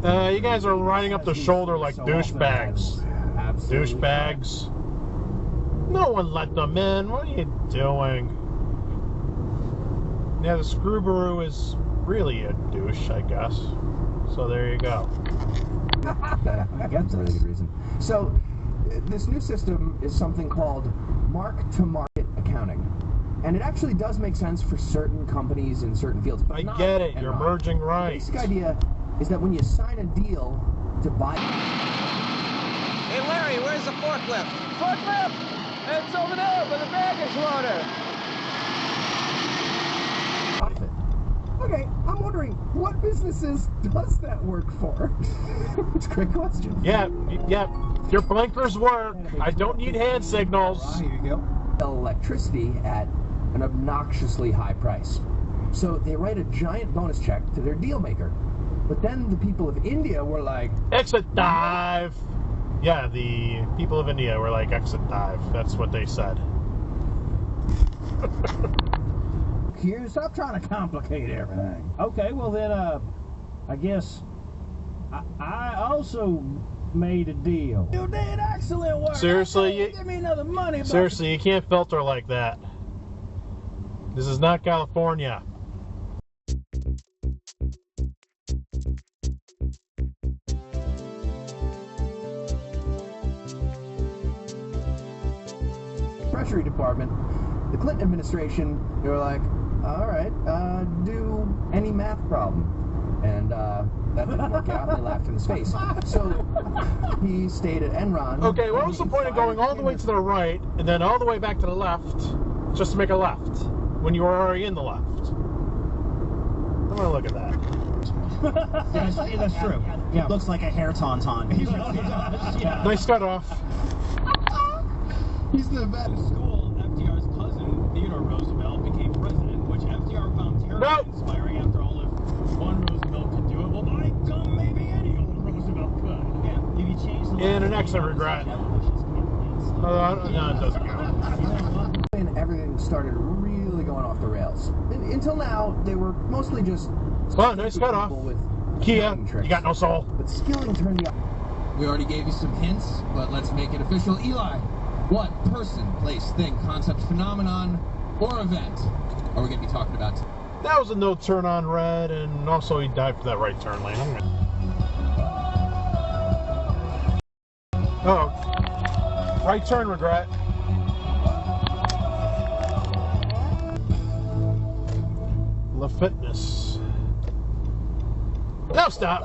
You guys are riding up the shoulder like douchebags. Douchebags. No one let them in. What are you doing? Yeah, the Screwbaroo is really a douche, I guess. So there you go. I guess that's a really good reason. So, this new system is something called mark-to-market accounting. And it actually does make sense for certain companies in certain fields. But I get it. You're merging right. The basic idea is that when you sign a deal to buy... Hey, Larry, where's the forklift? Forklift! It's over there by the baggage loader. Okay, I'm wondering, what businesses does that work for? It's a great question. Yeah. Your blinkers work. I don't need hand signals. Here you go. Electricity at an obnoxiously high price. So they write a giant bonus check to their deal maker. But then the people of India were like... Exit dive! Yeah, the people of India were like, exit dive. That's what they said. Here, stop trying to complicate everything. Okay, well then, I guess I also made a deal. You did excellent work. Seriously, give me another money. Seriously, you can't filter like that. This is not California. Treasury Department, the Clinton administration, they were like, all right, do any math problem. And that didn't work out, and they laughed in his face. So he stayed at Enron. Okay, what was the point of going all the way to the right and then all the way back to the left just to make a left when you were already in the left? I want to look at that. Yeah, that's true. Yeah. It looks like a hair tauntaun. Yeah. Nice cut off. He's the best. In school, FDR's cousin, Theodore Roosevelt, became president, which FDR found terribly inspiring after all if one Roosevelt could do it. Well, by gum, maybe any old Roosevelt could. Yeah, if you change the and an exit regret. No, it doesn't count. And everything started really going off the rails. Until now, they were mostly just... Oh, nice cut off. Kia, you got no soul. But skilling turned the... We already gave you some hints, but let's make it official. Eli, what person, place, thing, concept, phenomenon, or event are we going to be talking about today? That was a no turn on red, and also he died for that right turn lane. Oh, right turn regret. La Fitness. Now stop.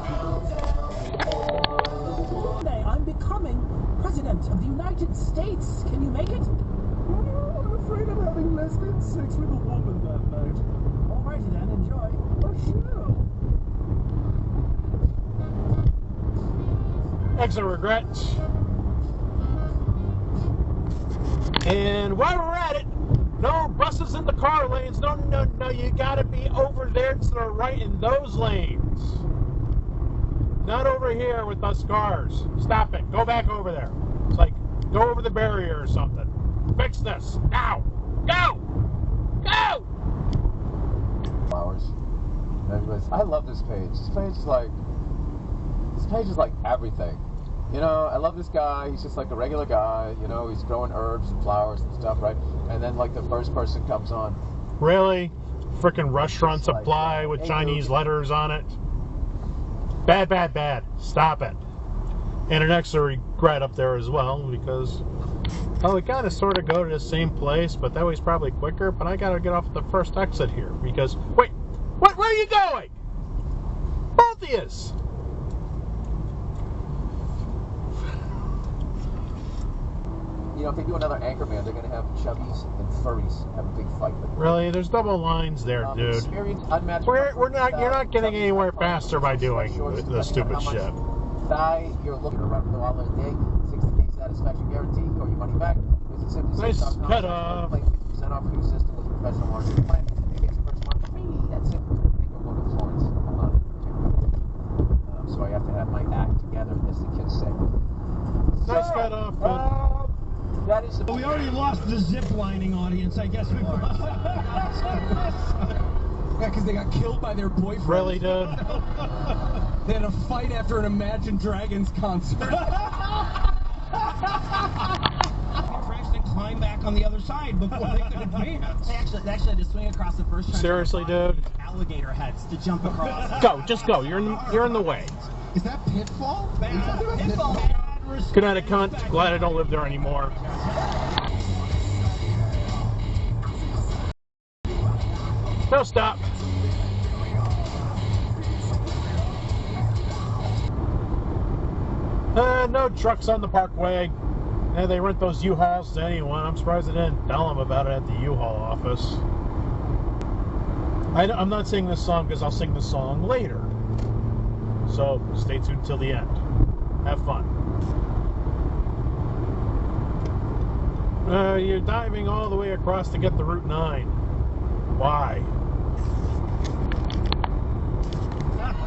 I'm becoming President of the United States. Can you make it? Oh, I'm afraid I'm having lesbian sex with a woman that night. Alrighty then, enjoy. Oh, sure. Exit regret. And while we're at it, no buses in the car lanes. No, you gotta be over there to the right in those lanes. Not over here with us cars. Stop it. Go back over there. It's like, go over the barrier or something. Fix this. Now. Go! Go! Flowers. I love this page. This page is like everything. You know, I love this guy. He's just like a regular guy. You know, he's growing herbs and flowers and stuff, right? And then like the first person comes on. Really? Frickin' restaurant supply with Chinese letters on it. Bad, bad, bad. Stop it. And an extra regret up there as well because, oh, we kind of sort of go to the same place, but that way's probably quicker. But I got to get off at the first exit here because, wait, what? Where are you going? Both of yous. You know, if they do another Anchorman, they're going to have chubbies and furries have a big fight. Really? There's double lines there, dude. We're not. You're not getting anywhere faster by doing the stupid shit. Guy, you're looking around the $1 a day, 60-day satisfaction guarantee, or your money back. Nice cut off. 50% off new system with professional marketing plan. First month free. That's it. Go to Florence. So I have to have my act together, as the kids say. Nice cut off. That is we already lost the zip lining audience. I guess we lost. Yeah, because they got killed by their boyfriend. Really, dude? They had a fight after an Imagine Dragons concert. Crashed and climbed back on the other side before they could advance. They actually had to swing across the first time. Seriously, dude? Alligator heads to jump across. Go, just go. You're in the way. Is that Pitfall? Pitfall. Connecticut, glad I don't live there anymore. No, stop. No trucks on the parkway. They rent those U-Hauls to anyone. I'm surprised they didn't tell them about it at the U-Haul office. I'm not singing this song because I'll sing this song later. So stay tuned till the end. Have fun. You're diving all the way across to get the Route 9. Why?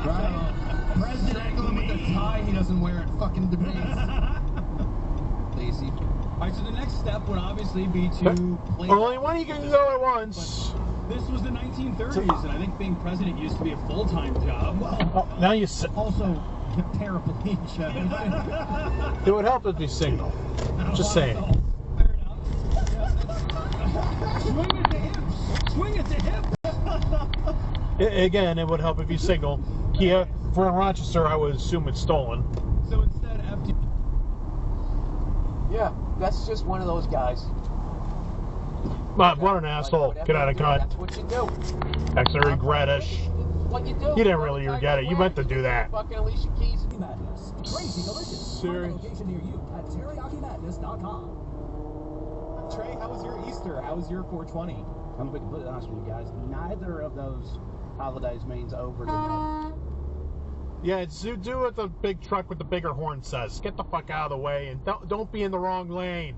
Right. President with the tie he doesn't wear at fucking debates. Lazy. Alright, so the next step would obviously be to play. Only one you can go at once. This was the 1930s, and I think being president used to be a full-time job. Oh, now you sit. Also, paraplegic. It would help if you signal. Just saying. Fair enough. Swing it to hips. Swing it to hips. Again, it would help if you signal. Kia, for Rochester, I would assume it's stolen. So instead, after. Yeah, that's just one of those guys. What an asshole. Get out of cut. That's what you do. Actually, regret-ish. What you do. You didn't really regret it. You meant to do that. Fucking Alicia Keys. Madness. Crazy delicious. Find a location near you at teriyaki-madness.com. Trey, how was your Easter? How was your 420? I'm gonna be completely honest with you guys. Neither of those holidays means over to me. Yeah, it's do what the big truck with the bigger horn says. Get the fuck out of the way and don't be in the wrong lane.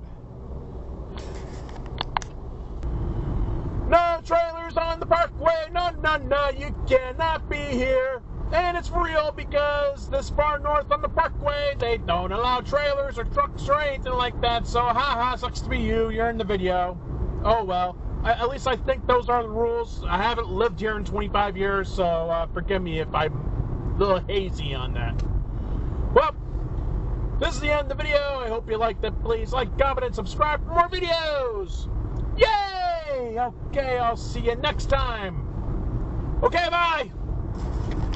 No trailers on the parkway. No, you cannot be here. And it's real because this far north on the parkway, they don't allow trailers or trucks or anything like that. So, haha, sucks to be you. You're in the video. Oh, well. At least I think those are the rules. I haven't lived here in 25 years, so forgive me if I'm a little hazy on that. Well, this is the end of the video. I hope you liked it. Please like, comment, and subscribe for more videos. Yay! Okay, I'll see you next time. Okay, bye!